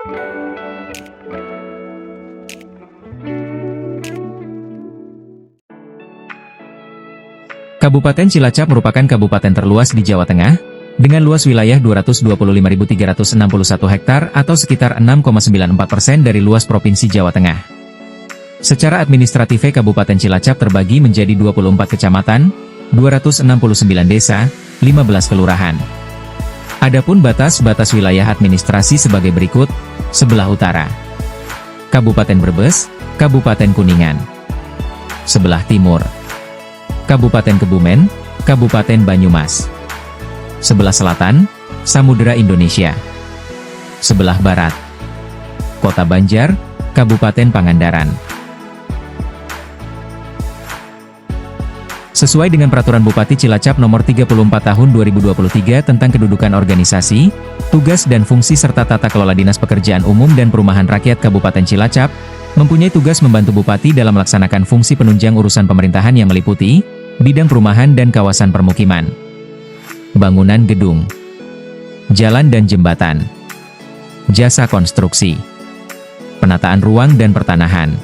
Kabupaten Cilacap merupakan kabupaten terluas di Jawa Tengah, dengan luas wilayah 225.361 hektar atau sekitar 6,94% dari luas Provinsi Jawa Tengah. Secara administratif Kabupaten Cilacap terbagi menjadi 24 kecamatan, 269 desa, 15 kelurahan. Adapun batas-batas wilayah administrasi sebagai berikut, sebelah utara, Kabupaten Brebes, Kabupaten Kuningan. Sebelah timur, Kabupaten Kebumen, Kabupaten Banyumas. Sebelah selatan, Samudera Indonesia. Sebelah barat, Kota Banjar, Kabupaten Pangandaran. Sesuai dengan Peraturan Bupati Cilacap Nomor 34 Tahun 2023 tentang kedudukan organisasi, tugas dan fungsi serta tata kelola Dinas Pekerjaan Umum dan Perumahan Rakyat Kabupaten Cilacap, mempunyai tugas membantu Bupati dalam melaksanakan fungsi penunjang urusan pemerintahan yang meliputi bidang perumahan dan kawasan permukiman, bangunan gedung, jalan dan jembatan, jasa konstruksi, penataan ruang dan pertanahan.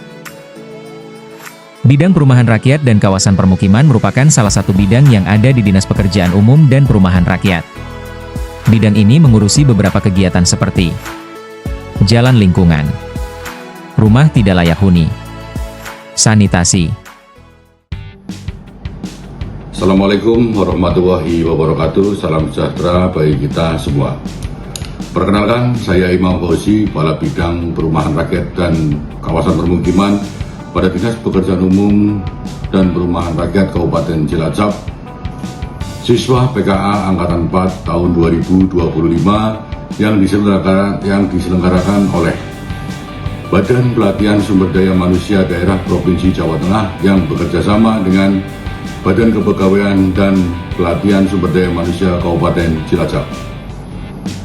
Bidang perumahan rakyat dan kawasan permukiman merupakan salah satu bidang yang ada di Dinas Pekerjaan Umum dan Perumahan Rakyat. Bidang ini mengurusi beberapa kegiatan seperti jalan lingkungan, rumah tidak layak huni, sanitasi. Assalamualaikum warahmatullahi wabarakatuh. Salam sejahtera bagi kita semua. Perkenalkan, saya Imam Fauzi, Kepala Bidang Perumahan Rakyat dan Kawasan Permukiman pada Dinas Pekerjaan Umum dan Perumahan Rakyat Kabupaten Cilacap, siswa PKA Angkatan 4 tahun 2025 yang diselenggarakan oleh Badan Pelatihan Sumber Daya Manusia Daerah Provinsi Jawa Tengah yang bekerjasama dengan Badan Kepegawaian dan Pelatihan Sumber Daya Manusia Kabupaten Cilacap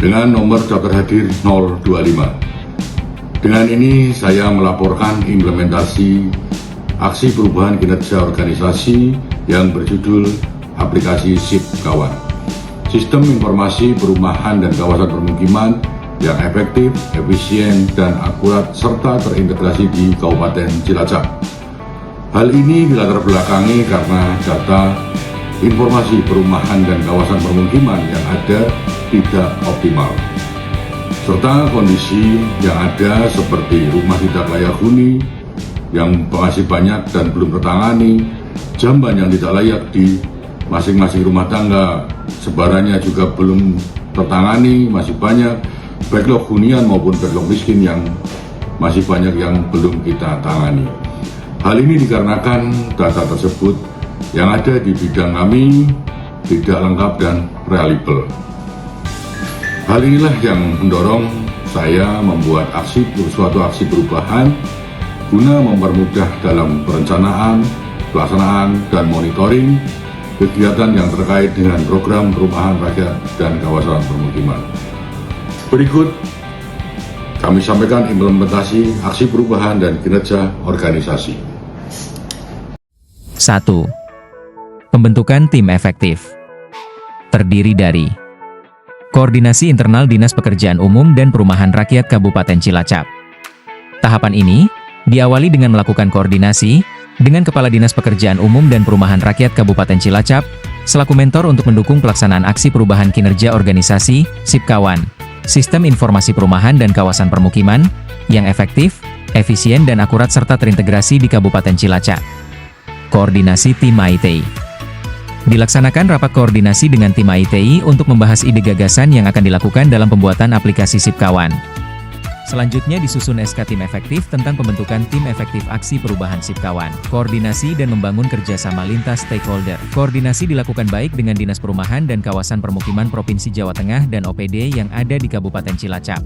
dengan nomor daftar hadir 025. Dengan ini saya melaporkan implementasi aksi perubahan kinerja organisasi yang berjudul aplikasi SIP Kawan, Sistem Informasi Perumahan dan Kawasan Permukiman yang efektif, efisien, dan akurat serta terintegrasi di Kabupaten Cilacap. Hal ini dilatar belakangi karena data informasi perumahan dan kawasan permukiman yang ada tidak optimal, serta kondisi yang ada seperti rumah tidak layak huni yang masih banyak dan belum tertangani, jamban yang tidak layak di masing-masing rumah tangga, sebarannya juga belum tertangani, masih banyak, backlog hunian maupun backlog miskin yang masih banyak yang belum kita tangani. Hal ini dikarenakan data tersebut yang ada di bidang kami tidak lengkap dan reliable. Hal inilah yang mendorong saya membuat suatu aksi perubahan guna mempermudah dalam perencanaan, pelaksanaan, dan monitoring kegiatan yang terkait dengan program perumahan rakyat dan kawasan permukiman. Berikut kami sampaikan implementasi aksi perubahan dan kinerja organisasi. 1. Pembentukan tim efektif. Terdiri dari Koordinasi Internal Dinas Pekerjaan Umum dan Perumahan Rakyat Kabupaten Cilacap. Tahapan ini diawali dengan melakukan koordinasi dengan Kepala Dinas Pekerjaan Umum dan Perumahan Rakyat Kabupaten Cilacap selaku mentor untuk mendukung pelaksanaan aksi perubahan kinerja organisasi SIP Kawan, Sistem Informasi Perumahan dan Kawasan Permukiman yang efektif, efisien dan akurat serta terintegrasi di Kabupaten Cilacap. Koordinasi Tim ITI. Dilaksanakan rapat koordinasi dengan tim ITI untuk membahas ide gagasan yang akan dilakukan dalam pembuatan aplikasi SIP Kawan. Selanjutnya disusun SK Tim Efektif tentang pembentukan Tim Efektif Aksi Perubahan SIP Kawan. Koordinasi dan membangun kerjasama lintas stakeholder. Koordinasi dilakukan baik dengan Dinas Perumahan dan Kawasan Permukiman Provinsi Jawa Tengah dan OPD yang ada di Kabupaten Cilacap.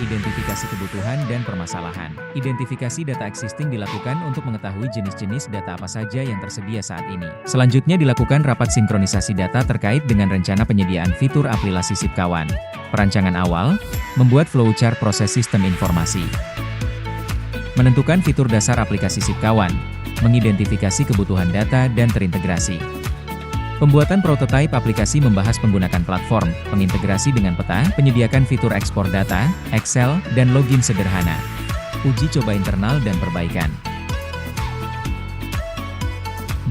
Identifikasi kebutuhan dan permasalahan. Identifikasi data existing dilakukan untuk mengetahui jenis-jenis data apa saja yang tersedia saat ini. Selanjutnya dilakukan rapat sinkronisasi data terkait dengan rencana penyediaan fitur aplikasi SIPKawan. Perancangan awal, membuat flowchart proses sistem informasi. Menentukan fitur dasar aplikasi SIPKawan, mengidentifikasi kebutuhan data dan terintegrasi. Pembuatan prototipe aplikasi membahas menggunakan platform, pengintegrasi dengan peta, penyediakan fitur ekspor data, Excel, dan login sederhana. Uji coba internal dan perbaikan.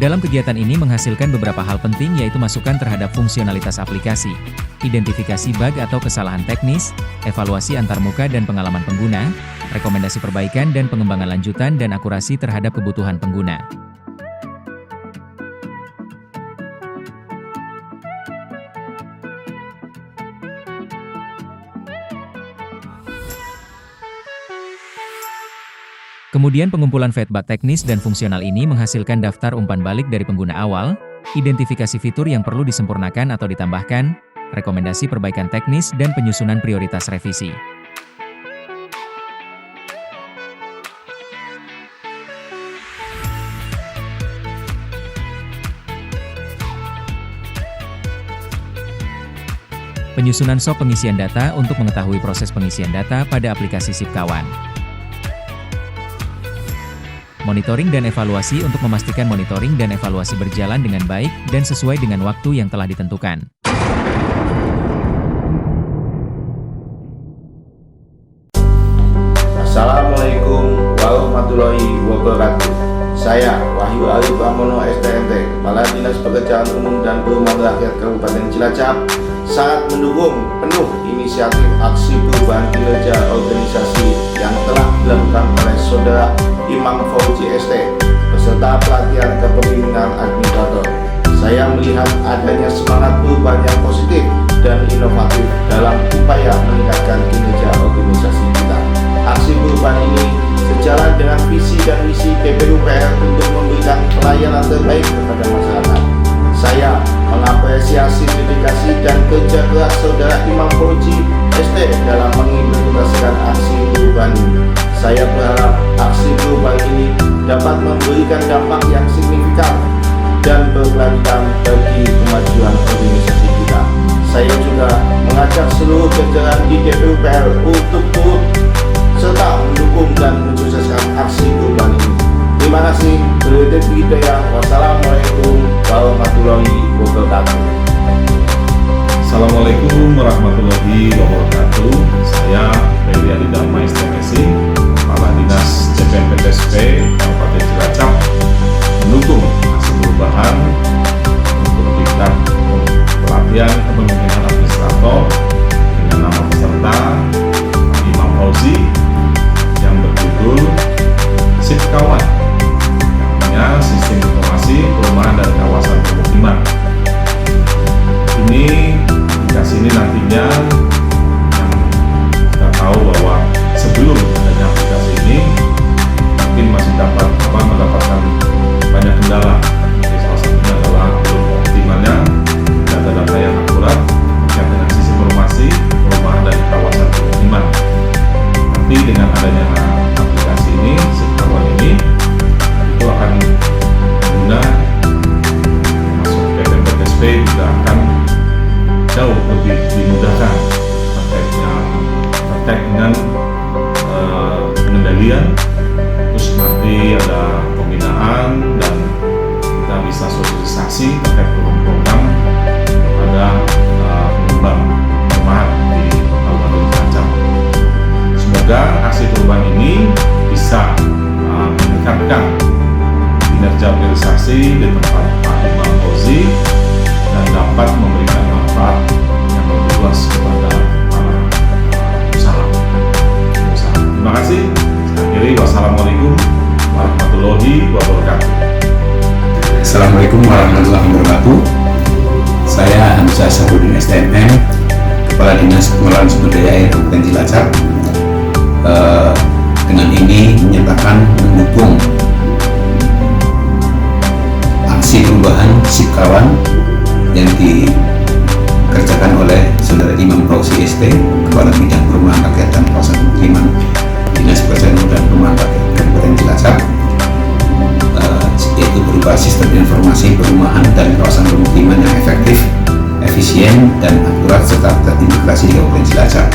Dalam kegiatan ini menghasilkan beberapa hal penting yaitu masukan terhadap fungsionalitas aplikasi, identifikasi bug atau kesalahan teknis, evaluasi antarmuka dan pengalaman pengguna, rekomendasi perbaikan dan pengembangan lanjutan dan akurasi terhadap kebutuhan pengguna. Kemudian pengumpulan feedback teknis dan fungsional ini menghasilkan daftar umpan balik dari pengguna awal, identifikasi fitur yang perlu disempurnakan atau ditambahkan, rekomendasi perbaikan teknis dan penyusunan prioritas revisi. Penyusunan SOP pengisian data untuk mengetahui proses pengisian data pada aplikasi SIPKawan. Monitoring dan evaluasi untuk memastikan monitoring dan evaluasi berjalan dengan baik dan sesuai dengan waktu yang telah ditentukan. Assalamualaikum warahmatullahi wabarakatuh. Saya Wahyu Ali Pramono STMT, Kepala Dinas Pekerjaan Umum dan Perumahan Rakyat Kabupaten Cilacap, sangat mendukung penuh inisiatif aksi perubahan kinerja organisasi yang telah dilakukan oleh Saudara Imam Fauzi ST beserta pelatihan kepemimpinan administrator. Saya melihat adanya semangat perubahan yang positif dan inovatif dalam upaya meningkatkan kinerja organisasi kita. Aksi perubahan ini sejalan dengan visi dan misi PPUPR untuk memberikan pelayanan terbaik kepada masyarakat. Saya mengapresiasi dedikasi dan kerja keras Saudara Imam Fauzi ST dalam mengimplementasikan aksi perubahan ini. Saya berharap aksi perubahan ini dapat memberikan dampak yang signifikan dan berkelanjutan bagi kemajuan organisasi kita. Saya juga mengajak seluruh jajaran di DPUPR untuk turut serta mendukung dan mensukseskan aksi perubahan ini. Terima kasih. Wassalamualaikum warahmatullahi wabarakatuh. Assalamualaikum warahmatullahi wabarakatuh. Saya Feli Adi Dharma STMSI, Kepala Dinas CPNPTSP Kabupaten Cilacap, mendukung aksi perubahan untuk tingkat pelatihan kepemimpinan administrator dengan nama peserta Imam Fauzi yang berjudul SIPKawan, yang Sistem Informasi Perumahan dan Kawasan Pemukiman. Aplikasi ini nantinya yang kita tahu bahwa sebelum adanya aplikasi ini mungkin masih dapat mendapatkan banyak kendala. Jadi salah satunya adalah belum optimalnya data-data yang akurat terkait dengan sistem informasi perumahan dan kawasan pemukiman. Nanti dengan adanya aplikasi ini, SIPKawan ini, itu akan guna masuk PPNPTSP juga akan jauh lebih dimudahkan terkait dengan pengendalian, terus nanti ada pembinaan dan kita bisa sosialisasi terkait program pada pengembang perumahan di Kabupaten Cilacap. Semoga aksi perubahan ini bisa meningkatkan kinerja organisasi di tempat Pak Imam Fauzi dan dapat memberikan manfaat yang lebih luas kepada para usaha. Terima kasih. Akhiri, wassalamualaikum warahmatullahi wabarakatuh. Assalamualaikum warahmatullahi wabarakatuh. Saya Hamzah Sabudin STMM, Kepala Dinas Pengelolaan Sumber Daya Air Kabupaten Cilacap. Dengan ini menyatakan mendukung aksi perubahan SIPKawan yang dikerjakan oleh Saudara Imam Fauzi ST, Kepala Bidang Perumahan Rakyat dan Kawasan Pemukiman Dinas Pekerjaan Umum dan Perumahan Rakyat Kabupaten Cilacap, yaitu berupa sistem informasi perumahan dan kawasan pemukiman yang efektif, efisien, dan akurat serta terintegrasi di Kabupaten Cilacap.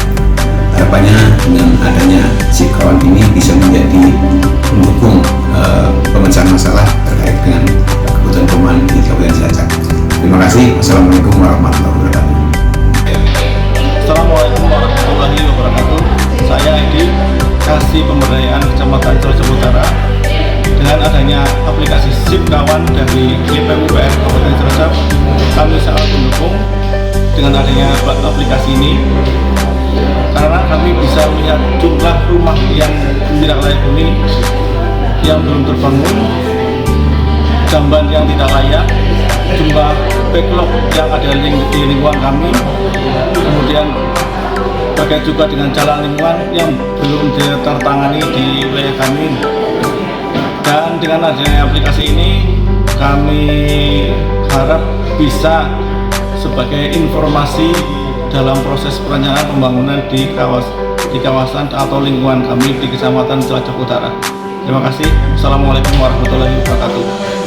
Harapannya dengan adanya SIP kawan ini bisa menjadi pendukung pemecahan masalah terkait dengan kebutuhan perumahan di Kabupaten Cilacap. Terima kasih. Wassalamualaikum warahmatullahi wabarakatuh. Assalamualaikum warahmatullahi wabarakatuh. Saya Edi, Kasih Pemberdayaan Kecamatan Cilacap Utara. Dengan adanya aplikasi SIP kawan dari YPUPR Kabupaten Cilacap, kami sangat mendukung dengan adanya aplikasi ini, karena kami bisa melihat jumlah rumah yang tidak layak huni, yang belum terbangun, jamban yang tidak layak, jumlah backlog yang ada di lingkungan kami, kemudian terkait juga dengan jalan lingkungan yang belum tertangani di wilayah kami. Dan dengan adanya aplikasi ini, kami harap bisa sebagai informasi dalam proses perencanaan pembangunan di kawasan atau lingkungan kami di Kecamatan Cilacap Utara. Terima kasih. Assalamualaikum warahmatullahi wabarakatuh.